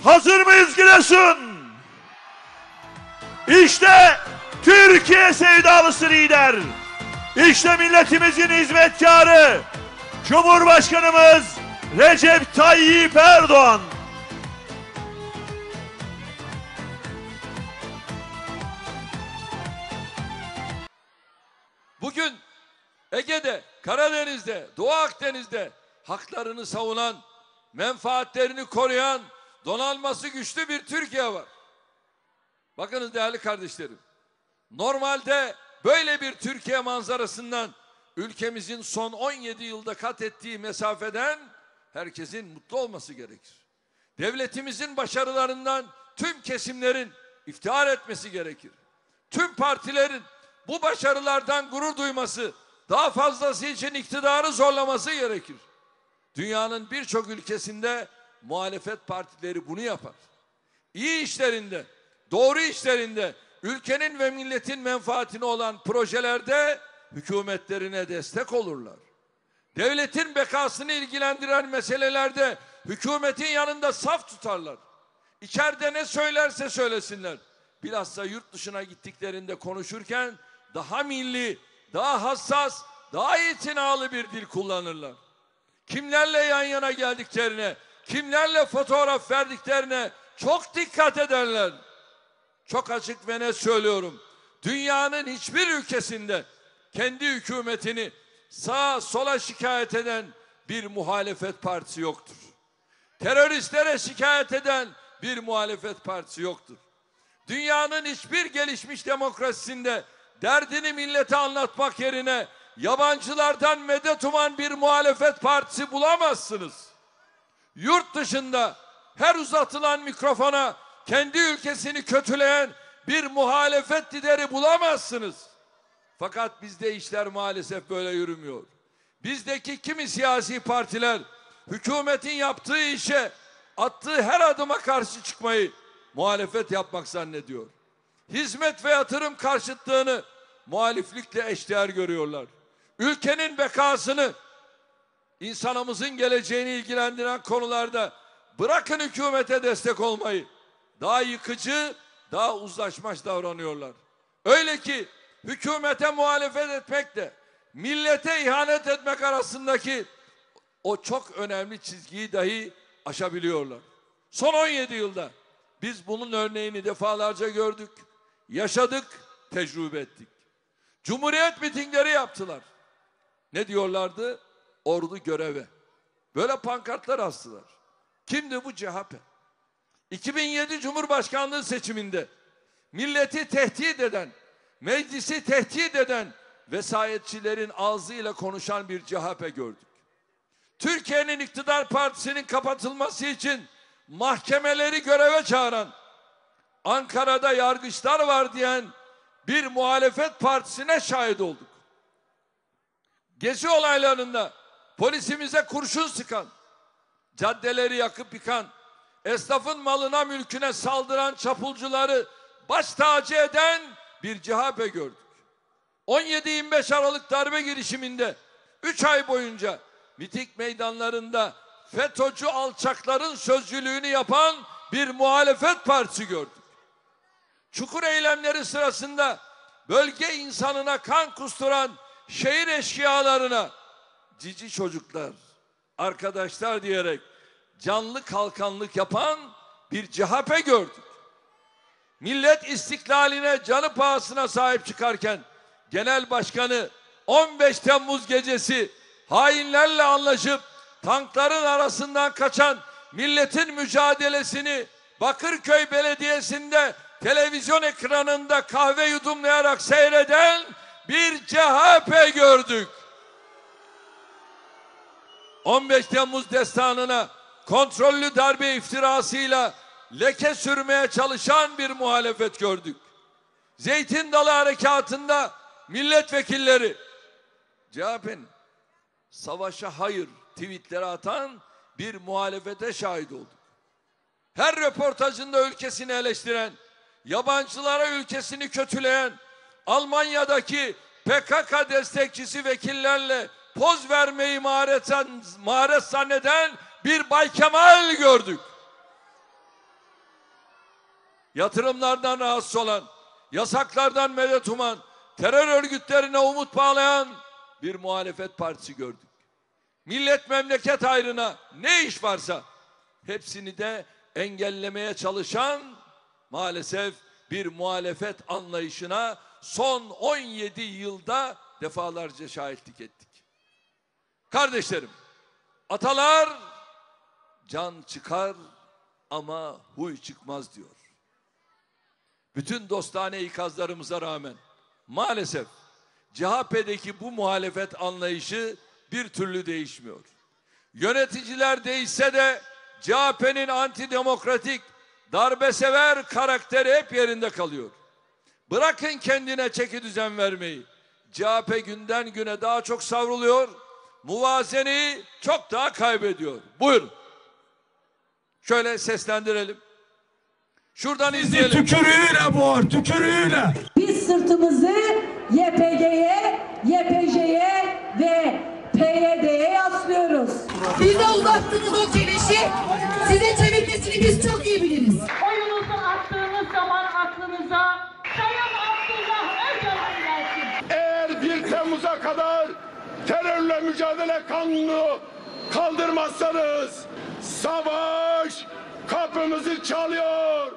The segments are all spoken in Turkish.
Hazır mıyız Giresun? İşte Türkiye sevdalısı lider. İşte milletimizin hizmetkarı. Cumhurbaşkanımız Recep Tayyip Erdoğan. Bugün Ege'de, Karadeniz'de, Doğu Akdeniz'de haklarını savunan, menfaatlerini koruyan, donanması güçlü bir Türkiye var. Bakınız değerli kardeşlerim, normalde böyle bir Türkiye manzarasından, ülkemizin son 17 yılda kat ettiği mesafeden herkesin mutlu olması gerekir. Devletimizin başarılarından tüm kesimlerin iftihar etmesi gerekir. Tüm partilerin bu başarılardan gurur duyması, daha fazlası için iktidarı zorlaması gerekir. Dünyanın birçok ülkesinde muhalefet partileri bunu yapar. İyi işlerinde, doğru işlerinde, ülkenin ve milletin menfaatine olan projelerde hükümetlerine destek olurlar. Devletin bekasını ilgilendiren meselelerde hükümetin yanında saf tutarlar. İçeride ne söylerse söylesinler. Bilhassa yurt dışına gittiklerinde konuşurken daha milli, daha hassas, daha itinalı bir dil kullanırlar. Kimlerle yan yana geldiklerine, kimlerle fotoğraf verdiklerine çok dikkat ederler. Çok açık ve net söylüyorum. Dünyanın hiçbir ülkesinde kendi hükümetini sağa sola şikayet eden bir muhalefet partisi yoktur. Teröristlere şikayet eden bir muhalefet partisi yoktur. Dünyanın hiçbir gelişmiş demokrasisinde derdini millete anlatmak yerine yabancılardan medet uman bir muhalefet partisi bulamazsınız. Yurt dışında her uzatılan mikrofona kendi ülkesini kötüleyen bir muhalefet lideri bulamazsınız. Fakat bizde işler maalesef böyle yürümüyor. Bizdeki kimi siyasi partiler hükümetin yaptığı işe, attığı her adıma karşı çıkmayı muhalefet yapmak zannediyor. Hizmet ve yatırım karşıtlığını muhaliflikle eşdeğer görüyorlar. Ülkenin bekasını, insanımızın geleceğini ilgilendiren konularda bırakın hükümete destek olmayı, daha yıkıcı, daha uzlaşmacı davranıyorlar. Öyle ki hükümete muhalefet etmekle millete ihanet etmek arasındaki o çok önemli çizgiyi dahi aşabiliyorlar. Son 17 yılda biz bunun örneğini defalarca gördük, yaşadık, tecrübe ettik. Cumhuriyet mitingleri yaptılar. Ne diyorlardı? Ordu göreve. Böyle pankartlar astılar. Kimdi bu? CHP. 2007 Cumhurbaşkanlığı seçiminde milleti tehdit eden, meclisi tehdit eden vesayetçilerin ağzıyla konuşan bir CHP gördük. Türkiye'nin iktidar partisinin kapatılması için mahkemeleri göreve çağıran, Ankara'da yargıçlar var diyen bir muhalefet partisine şahit olduk. Gezi olaylarında polisimize kurşun sıkan, caddeleri yakıp yıkan, esnafın malına mülküne saldıran çapulcuları baş tacı eden bir CHP gördük. 17-25 Aralık darbe girişiminde 3 ay boyunca miting meydanlarında FETÖ'cü alçakların sözcülüğünü yapan bir muhalefet partisi gördük. Çukur eylemleri sırasında bölge insanına kan kusturan şehir eşkıyalarına cici çocuklar, arkadaşlar diyerek canlı kalkanlık yapan bir CHP gördük. Millet istiklaline canı pahasına sahip çıkarken Genel Başkanı 15 Temmuz gecesi hainlerle anlaşıp tankların arasından kaçan milletin mücadelesini Bakırköy Belediyesi'nde televizyon ekranında kahve yudumlayarak seyreden bir CHP gördük. 15 Temmuz destanına kontrollü darbe iftirasıyla leke sürmeye çalışan bir muhalefet gördük. Zeytin Dalı Harekatı'nda milletvekilleri, CHP'nin savaşa hayır tweetleri atan bir muhalefete şahit olduk. Her röportajında ülkesini eleştiren, yabancılara ülkesini kötüleyen, Almanya'daki PKK destekçisi vekillerle poz vermeyi maharet zanneden bir Bay Kemal gördük. yatırımlardan rahatsız olan, yasaklardan medet uman, terör örgütlerine umut bağlayan bir muhalefet partisi gördük. Millet memleket hayrına ne iş varsa hepsini de engellemeye çalışan maalesef bir muhalefet anlayışına son 17 yılda defalarca şahitlik ettik. Kardeşlerim, atalar can çıkar ama huy çıkmaz diyor. Bütün dostane ikazlarımıza rağmen maalesef CHP'deki bu muhalefet anlayışı bir türlü değişmiyor. Yöneticiler değişse de CHP'nin antidemokratik, darbesever karakteri hep yerinde kalıyor. Bırakın kendine çeki düzen vermeyi. CHP günden güne daha çok savruluyor, muvazeneyi çok daha kaybediyor. Buyurun. Şöyle seslendirelim. Şuradan izleyelim. Tükürüğüyle boğar, tükürüğüyle. Biz sırtımızı YPG'ye, YPJ'ye ve PYD'ye yaslıyoruz. Bize uzattığınız o çelişi size çevirmesini biz çok iyi biliriz. Oyunuzu attığınız zaman aklınıza Sayın Abdullah Öcalan gelsin. Eğer 1 Temmuz'a kadar terörle mücadele kanunu kaldırmazsanız savaş kapımızı çalıyor.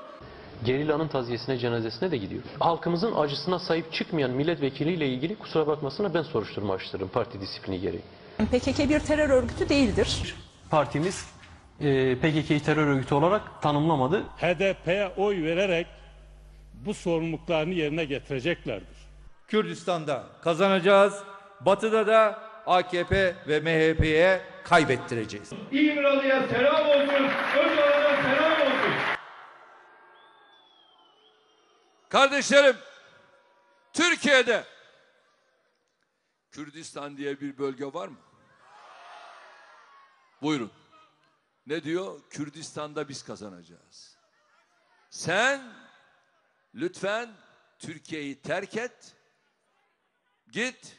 Gerila'nın taziyesine, cenazesine de gidiyor. Halkımızın acısına sahip çıkmayan milletvekiliyle ilgili kusura bakmasına ben soruşturma açtırırım parti disiplini gereği. PKK bir terör örgütü değildir. Partimiz PKK'yı terör örgütü olarak tanımlamadı. HDP'ye oy vererek bu sorumluluklarını yerine getireceklerdir. Kürdistan'da kazanacağız, Batı'da da AKP ve MHP'ye kaybettireceğiz. İmralı'ya selam olsun, Öcalan'a selam olsun. Kardeşlerim, Türkiye'de Kürdistan diye bir bölge var mı? Buyurun. Ne diyor? Kürdistan'da biz kazanacağız. Sen lütfen Türkiye'yi terk et. Git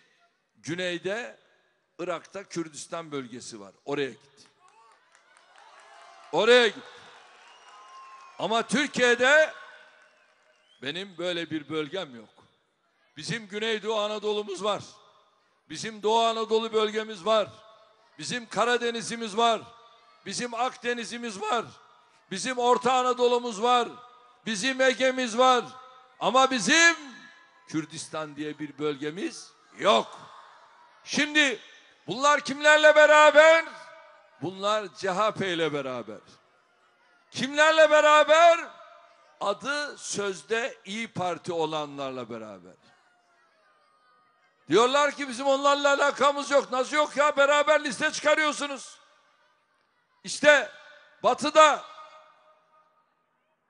güneyde, Irak'ta Kürdistan bölgesi var. Oraya git. Oraya git. Ama Türkiye'de benim böyle bir bölgem yok. Bizim Güneydoğu Anadolu'muz var. Bizim Doğu Anadolu bölgemiz var. Bizim Karadeniz'imiz var. Bizim Akdeniz'imiz var. Bizim Orta Anadolu'muz var. Bizim Ege'miz var. Ama bizim Kürdistan diye bir bölgemiz yok. Şimdi bunlar kimlerle beraber? Bunlar CHP ile beraber. Kimlerle beraber? Adı sözde İyi Parti olanlarla beraber. Diyorlar ki bizim onlarla alakamız yok. Nasıl yok ya? Beraber liste çıkarıyorsunuz. İşte Batı'da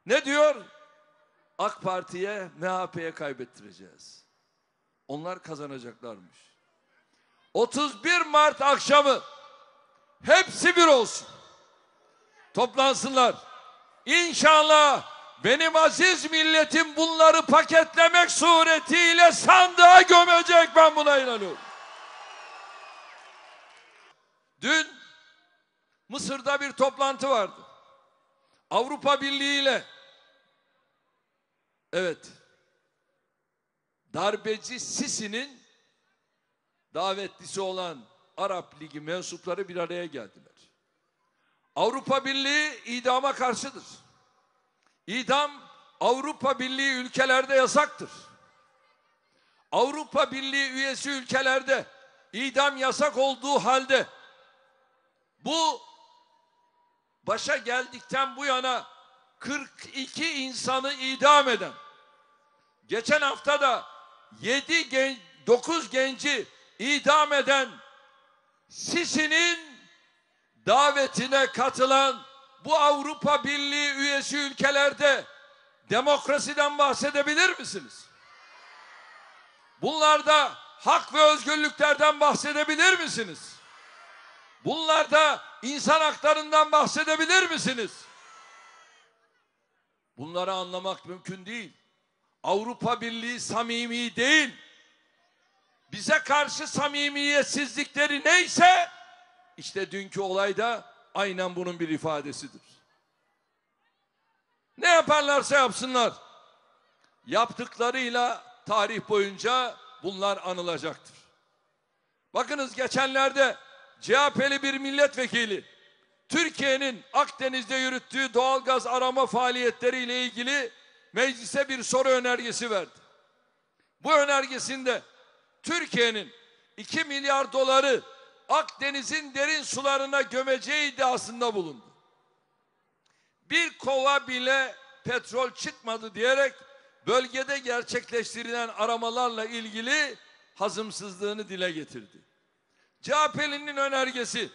ne diyor? AK Parti'ye, MHP'ye kaybettireceğiz. Onlar kazanacaklarmış. 31 Mart akşamı hepsi bir olsun. Toplansınlar. İnşallah benim aziz milletim bunları paketlemek suretiyle sandığa gömecek, ben buna inanıyorum. Dün Mısır'da bir toplantı vardı. Avrupa Birliği ile darbeci Sisi'nin davetlisi olan Arap Ligi mensupları bir araya geldiler. Avrupa Birliği idama karşıdır. İdam Avrupa Birliği ülkelerde yasaktır. Avrupa Birliği üyesi ülkelerde idam yasak olduğu halde bu başa geldikten bu yana 42 insanı idam eden, geçen hafta da 9 genci idam eden Sisi'nin davetine katılan bu Avrupa Birliği üyesi ülkelerde demokrasiden bahsedebilir misiniz? Bunlarda hak ve özgürlüklerden bahsedebilir misiniz? Bunlarda insan haklarından bahsedebilir misiniz? Bunları anlamak mümkün değil. Avrupa Birliği samimi değil. Bize karşı samimiyetsizlikleri neyse işte dünkü olay da aynen bunun bir ifadesidir. Ne yaparlarsa yapsınlar, yaptıklarıyla tarih boyunca bunlar anılacaktır. Bakınız geçenlerde CHP'li bir milletvekili Türkiye'nin Akdeniz'de yürüttüğü doğalgaz arama faaliyetleriyle ilgili meclise bir soru önergesi verdi. Bu önergesinde Türkiye'nin 2 milyar doları Akdeniz'in derin sularına gömeceği iddiasında bulundu. Bir kova bile petrol çıkmadı diyerek bölgede gerçekleştirilen aramalarla ilgili hazımsızlığını dile getirdi. CHP'linin önergesi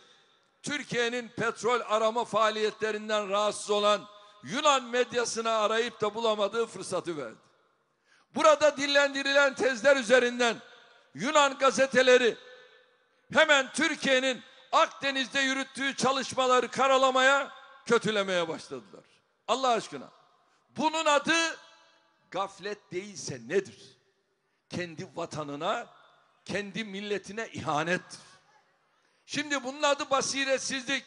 Türkiye'nin petrol arama faaliyetlerinden rahatsız olan Yunan medyasına arayıp da bulamadığı fırsatı verdi. Burada dillendirilen tezler üzerinden Yunan gazeteleri hemen Türkiye'nin Akdeniz'de yürüttüğü çalışmaları karalamaya, kötülemeye başladılar. Allah aşkına. Bunun adı gaflet değilse nedir? Kendi vatanına, kendi milletine ihanettir. Şimdi bunun adı basiretsizlik,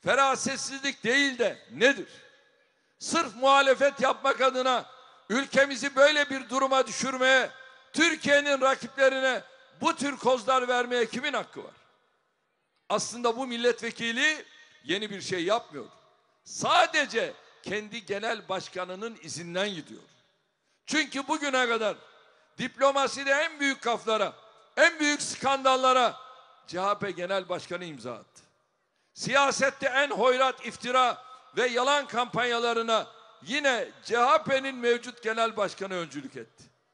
ferasetsizlik değil de nedir? Sırf muhalefet yapmak adına ülkemizi böyle bir duruma düşürmeye, Türkiye'nin rakiplerine bu tür kozlar vermeye kimin hakkı var? Aslında bu milletvekili yeni bir şey yapmıyor. Sadece kendi genel başkanının izinden gidiyor. Çünkü bugüne kadar diplomaside en büyük kaflara, en büyük skandallara CHP Genel Başkanı imza attı. Siyasette en hoyrat iftira ve yalan kampanyalarına yine CHP'nin mevcut genel başkanı öncülük etti.